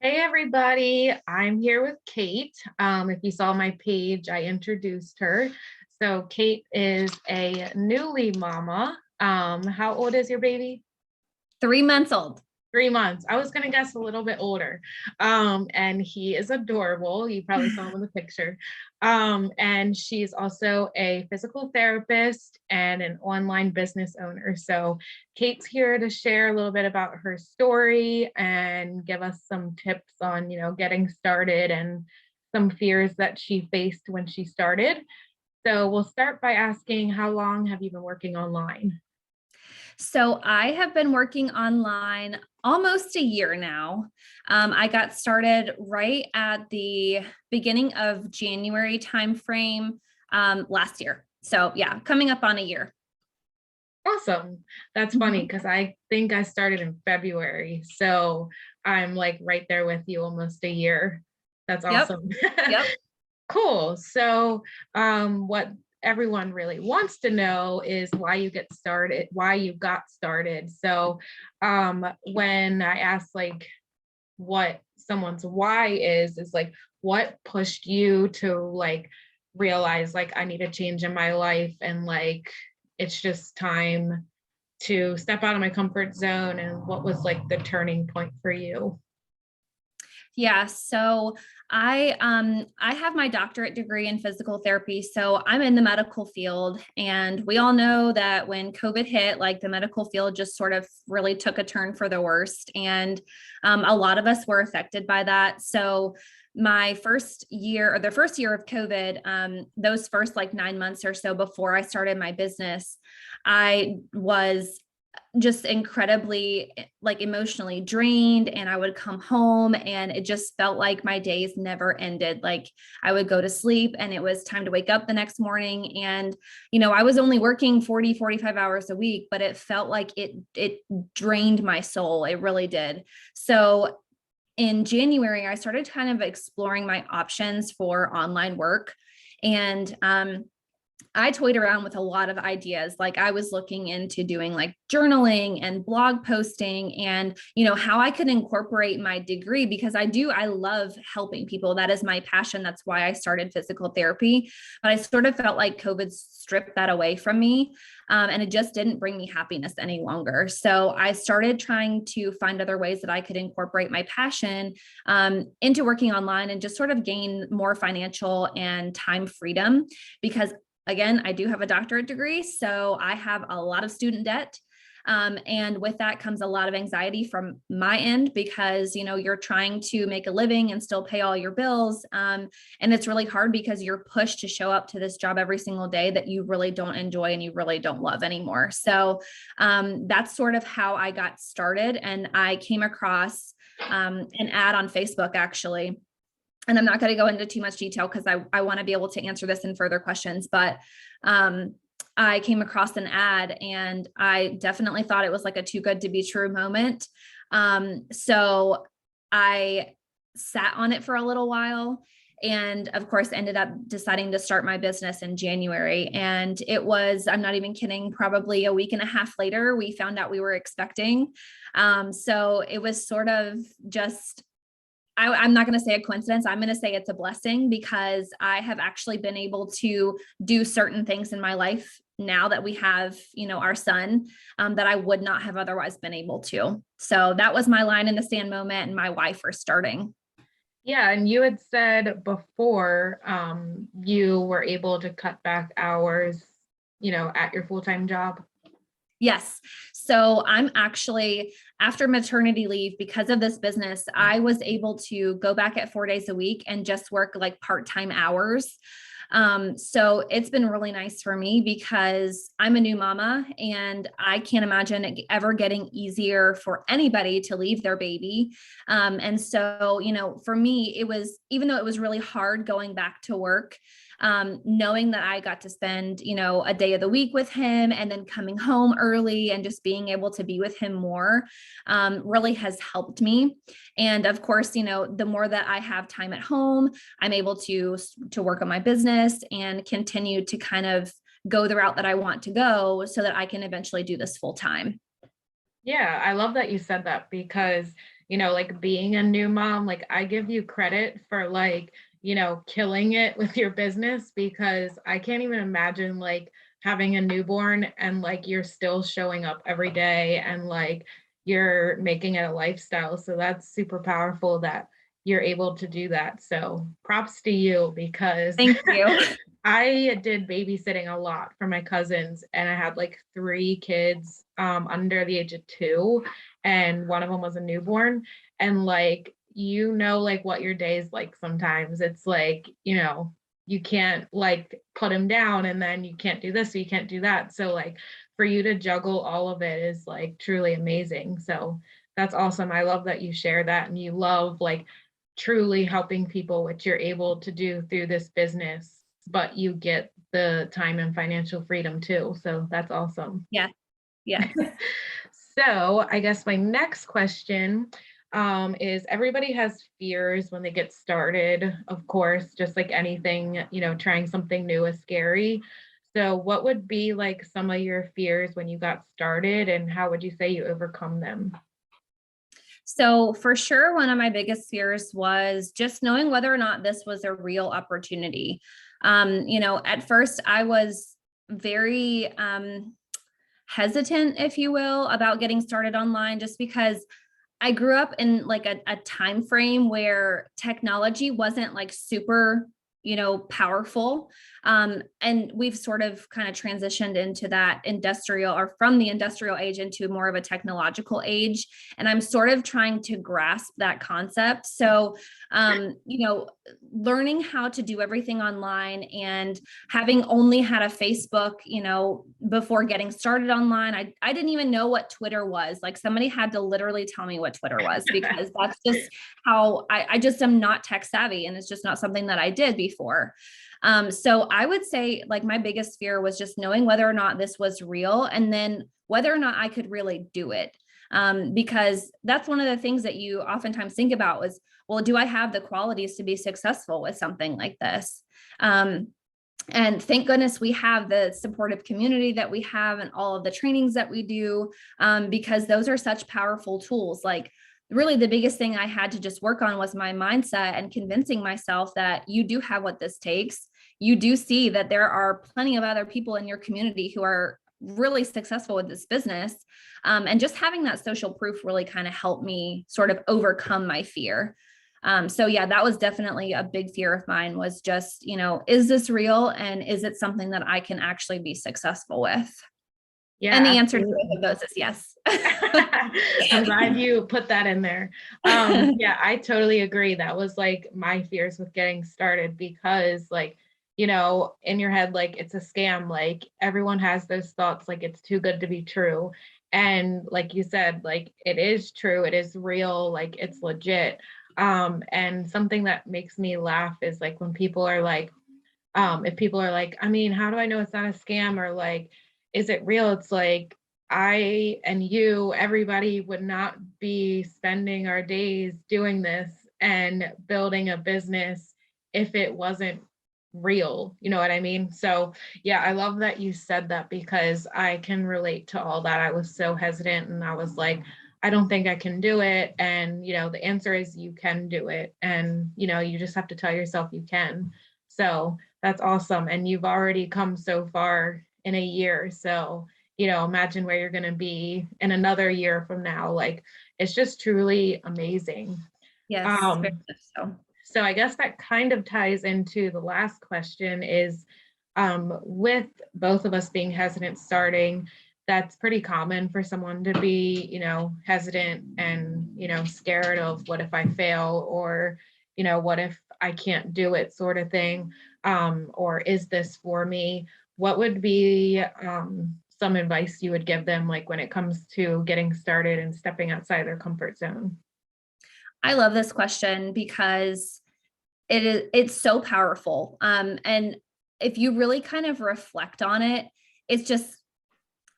Hey everybody, I'm here with Cait. If you saw my page, I introduced her. So Cait is a newly mama. How old is your baby? 3 months old. 3 months. I was gonna guess a little bit older. And he is adorable. You probably saw him in the picture. And she's also a physical therapist and an online business owner. So Cait's here to share a little bit about her story and give us some tips on, getting started and some fears that she faced when she started. So we'll start by asking, how long have you been working online? So I have been working online almost a year now. I got started right at the beginning of January timeframe last year. So yeah, coming up on a year. Awesome. That's funny Mhm. because I think I started in February. So I'm like right there with you, almost a year. That's Yep. awesome. Yep. Cool. So what everyone really wants to know is why you got started. So when I ask like what someone's why is like what pushed you to like realize like I need a change in my life and like it's just time to step out of my comfort zone, and what was like the turning point for you? Yeah, so I have my doctorate degree in physical therapy. So I'm in the medical field, and we all know that when COVID hit, like the medical field just sort of really took a turn for the worst, and a lot of us were affected by that. So my first year, or the first year of COVID, those first like 9 months or so before I started my business, I was just incredibly like emotionally drained, and I would come home and it just felt like my days never ended. Like I would go to sleep and it was time to wake up the next morning, and I was only working 40 45 hours a week, but it felt like it drained my soul. It really did. So in January I started kind of exploring my options for online work, and I toyed around with a lot of ideas. Like I was looking into doing like journaling and blog posting, and, how I could incorporate my degree, because I love helping people. That is my passion. That's why I started physical therapy. But I sort of felt like COVID stripped that away from me. And it just didn't bring me happiness any longer. So I started trying to find other ways that I could incorporate my passion into working online and just sort of gain more financial and time freedom, because again, I do have a doctorate degree, so I have a lot of student debt. And with that comes a lot of anxiety from my end, because you're trying to make a living and still pay all your bills, and it's really hard because you're pushed to show up to this job every single day that you really don't enjoy and you really don't love anymore. So that's sort of how I got started, and I came across an ad on Facebook actually, and I'm not going to go into too much detail because I want to be able to answer this in further questions, but I came across an ad and I definitely thought it was like a too good to be true moment. So I sat on it for a little while, and of course ended up deciding to start my business in January. And it was, I'm not even kidding, probably a week and a half later, we found out we were expecting. So it was sort of just, I'm not going to say a coincidence. I'm going to say it's a blessing, because I have actually been able to do certain things in my life now that we have, our son, that I would not have otherwise been able to. So that was my line in the sand moment and my why for starting. Yeah, and you had said before you were able to cut back hours, at your full-time job. Yes. So I'm actually, after maternity leave, because of this business, I was able to go back at 4 days a week and just work like part-time hours. So it's been really nice for me because I'm a new mama, and I can't imagine it ever getting easier for anybody to leave their baby. And so, for me, it was, even though it was really hard going back to work, knowing that I got to spend, a day of the week with him and then coming home early and just being able to be with him more, really has helped me. And of course, the more that I have time at home, I'm able to work on my business and continue to kind of go the route that I want to go so that I can eventually do this full time. Yeah, I love that you said that because like being a new mom, like I give you credit for like, killing it with your business, because I can't even imagine like having a newborn and like you're still showing up every day and like you're making it a lifestyle. So that's super powerful that you're able to do that. So props to you, because Thank you. I did babysitting a lot for my cousins, and I had like three kids under the age of 2, and one of them was a newborn. And like, like what your day is like sometimes. It's like, you can't like put him down, and then you can't do this, so you can't do that. So like for you to juggle all of it is like truly amazing. So that's awesome. I love that you share that, and you love like truly helping people, which you're able to do through this business, but you get the time and financial freedom too. So that's awesome. Yeah. Yes. So I guess my next question is, everybody has fears when they get started, of course, just like anything, trying something new is scary. So what would be like some of your fears when you got started, and how would you say you overcome them? So, for sure, one of my biggest fears was just knowing whether or not this was a real opportunity. At first, I was very hesitant, if you will, about getting started online, just because I grew up in like a time frame where technology wasn't like super, powerful. And we've sort of kind of transitioned into that industrial, or from the industrial age into more of a technological age. And I'm sort of trying to grasp that concept. So, learning how to do everything online, and having only had a Facebook, before getting started online, I didn't even know what Twitter was. Like, somebody had to literally tell me what Twitter was, because that's just how I just am not tech savvy, and it's just not something that I did before. So I would say like my biggest fear was just knowing whether or not this was real, and then whether or not I could really do it. Because that's one of the things that you oftentimes think about was, well, do I have the qualities to be successful with something like this? And thank goodness we have the supportive community that we have, and all of the trainings that we do, because those are such powerful tools. Like, really the biggest thing I had to just work on was my mindset, and convincing myself that you do have what this takes. You do see that there are plenty of other people in your community who are really successful with this business. And just having that social proof really kind of helped me sort of overcome my fear. So yeah, that was definitely a big fear of mine, was just, is this real, and is it something that I can actually be successful with? Yeah, And the answer to both absolutely. of those is yes. I'm glad you put that in there. Yeah, I totally agree. That was like my fears with getting started, because like, in your head, like it's a scam. Like everyone has those thoughts, like it's too good to be true. And like you said, like it is true, it is real, like it's legit. And something that makes me laugh is like when people are like, if people are like, I mean, how do I know it's not a scam, or like, is it real? It's like, I and you, everybody would not be spending our days doing this and building a business if it wasn't real. You know what I mean? So, yeah, I love that you said that, because I can relate to all that. I was so hesitant, and I was like, I don't think I can do it. And, the answer is you can do it. And, you just have to tell yourself you can. So that's awesome. And you've already come so far in a year. So, imagine where you're going to be in another year from now. Like, it's just truly amazing. Yes, very Um, much so. so I guess that kind of ties into the last question is, with both of us being hesitant starting, that's pretty common for someone to be, hesitant and, scared of what if I fail, or, what if I can't do it, sort of thing. Or is this for me? What would be some advice you would give them, like when it comes to getting started and stepping outside their comfort zone? I love this question because it's so powerful. And if you really kind of reflect on it, it's just,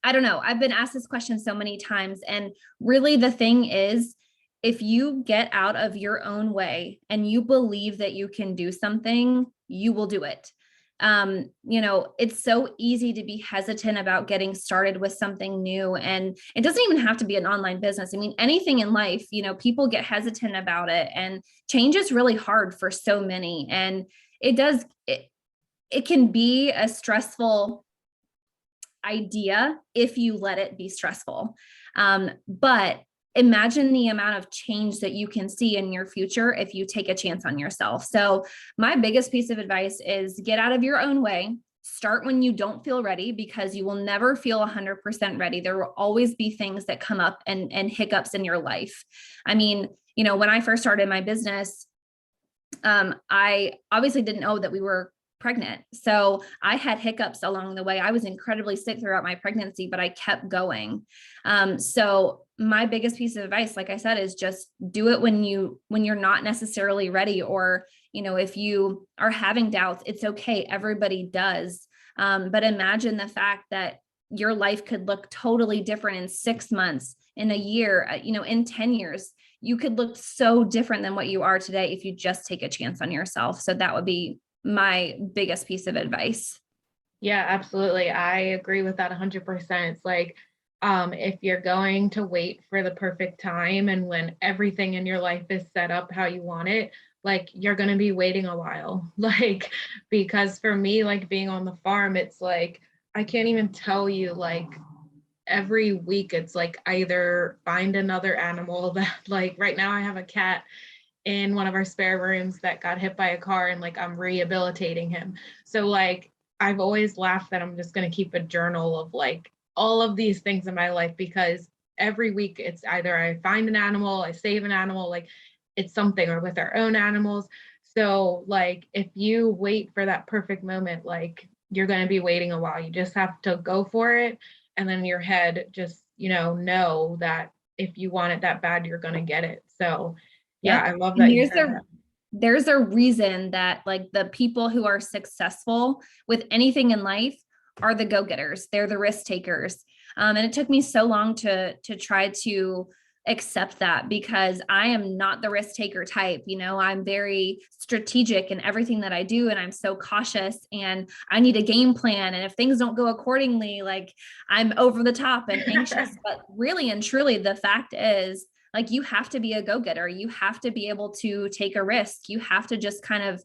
I don't know. I've been asked this question so many times. And really the thing is, if you get out of your own way and you believe that you can do something, you will do it. It's so easy to be hesitant about getting started with something new. And it doesn't even have to be an online business. I mean, anything in life, people get hesitant about it, and change is really hard for so many. And it can be a stressful idea if you let it be stressful. But imagine the amount of change that you can see in your future if you take a chance on yourself. So my biggest piece of advice is get out of your own way. Start when you don't feel ready, because you will never feel 100% ready. There will always be things that come up and hiccups in your life. I mean, when I first started my business, I obviously didn't know that we were pregnant. So I had hiccups along the way. I was incredibly sick throughout my pregnancy, but I kept going. So my biggest piece of advice, like I said, is just do it when you're not necessarily ready, or, if you are having doubts, it's okay. Everybody does. But imagine the fact that your life could look totally different in 6 months, in a year, in 10 years. You could look so different than what you are today if you just take a chance on yourself. So that would be my biggest piece of advice. Yeah, absolutely. I agree with that 100%. It's like, if you're going to wait for the perfect time and when everything in your life is set up how you want it, like you're going to be waiting a while. Like, because for me, like being on the farm, it's like, I can't even tell you, like, every week it's like either find another animal that, like, right now I have a cat in one of our spare rooms that got hit by a car, and like I'm rehabilitating him. So like I've always laughed that I'm just going to keep a journal of like all of these things in my life, because every week it's either I find an animal, I save an animal, like it's something, or with our own animals. So like if you wait for that perfect moment, like you're going to be waiting a while. You just have to go for it, and then your head just, know that if you want it that bad, you're going to get it. So yeah, Yep. I love And that you said that. there's a reason that like the people who are successful with anything in life are the go-getters. They're the risk takers. And it took me so long to try to accept that, because I am not the risk taker type. I'm very strategic in everything that I do, and I'm so cautious, and I need a game plan. And if things don't go accordingly, like I'm over the top and anxious. But really and truly, the fact is, like, you have to be a go-getter. You have to be able to take a risk. You have to just kind of,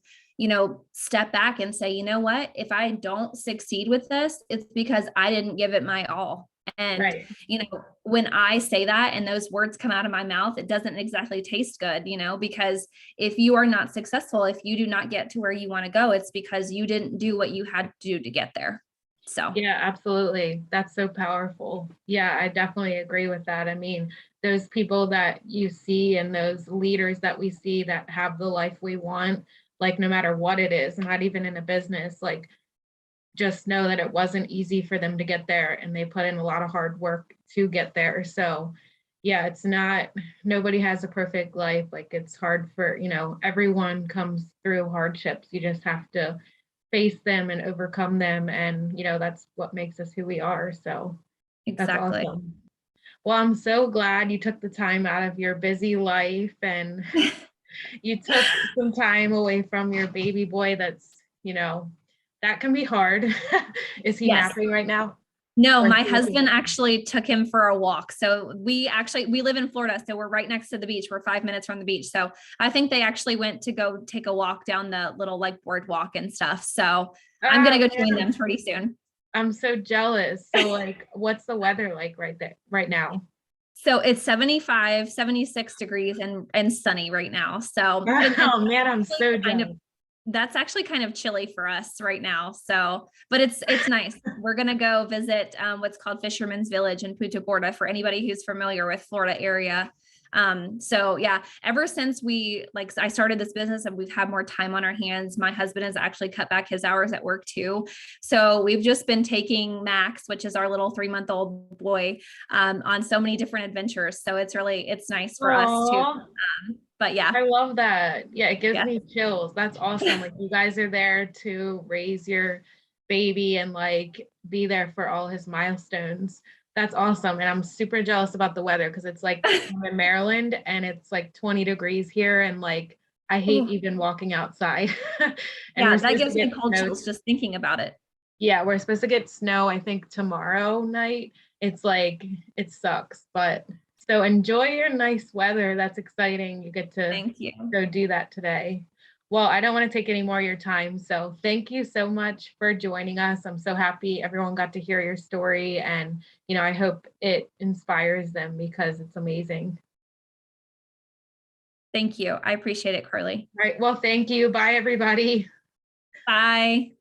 step back and say, you know what, if I don't succeed with this, it's because I didn't give it my all. And, Right. When I say that and those words come out of my mouth, it doesn't exactly taste good, because if you are not successful, if you do not get to where you want to go, it's because you didn't do what you had to do to get there. So, Yeah, absolutely. That's so powerful. Yeah, I definitely agree with that. I mean, those people that you see and those leaders that we see that have the life we want, like no matter what it is, not even in a business, like just know that it wasn't easy for them to get there, and they put in a lot of hard work to get there. So yeah, it's not, nobody has a perfect life. Like it's hard for, everyone comes through hardships. You just have to face them and overcome them. And, that's what makes us who we are. So that's exactly. awesome. Well, I'm so glad you took the time out of your busy life and you took some time away from your baby boy. That's, that can be hard. Is he Yes. napping right now? No, Or my sleeping? husband actually took him for a walk. So we live in Florida, so we're right next to the beach. We're 5 minutes from the beach. So I think they actually went to go take a walk down the little like boardwalk and stuff. So I'm Ah, gonna go join man, them pretty soon. I'm so jealous. So like, what's the weather like right there, right now? So it's 75, 76 degrees and sunny right now. So and Oh man, I'm so kind of jealous. that's actually kind of chilly for us right now. So, but it's nice. We're gonna go visit what's called Fisherman's Village in Punta Gorda for anybody who's familiar with Florida area. So yeah, ever since I started this business and we've had more time on our hands, my husband has actually cut back his hours at work too. So we've just been taking Max, which is our little 3-month-old boy, on so many different adventures. So it's nice for us to. Oh, But yeah, I love that. Yeah, it gives yeah. me chills. That's awesome. Like you guys are there to raise your baby and like be there for all his milestones. That's awesome. And I'm super jealous about the weather because it's like I'm in Maryland and it's like 20 degrees here and like I hate Oh, even walking outside. And we're yeah, that supposed to gives me get cold snow. chills just thinking about it. Yeah, we're supposed to get snow, I think tomorrow night. It's like, it sucks, but so enjoy your nice weather. That's exciting. You get to Thank you. go do that today. Well, I don't want to take any more of your time. So thank you so much for joining us. I'm so happy everyone got to hear your story. And, I hope it inspires them because it's amazing. Thank you. I appreciate it, Carly. All right. Well, thank you. Bye, everybody. Bye.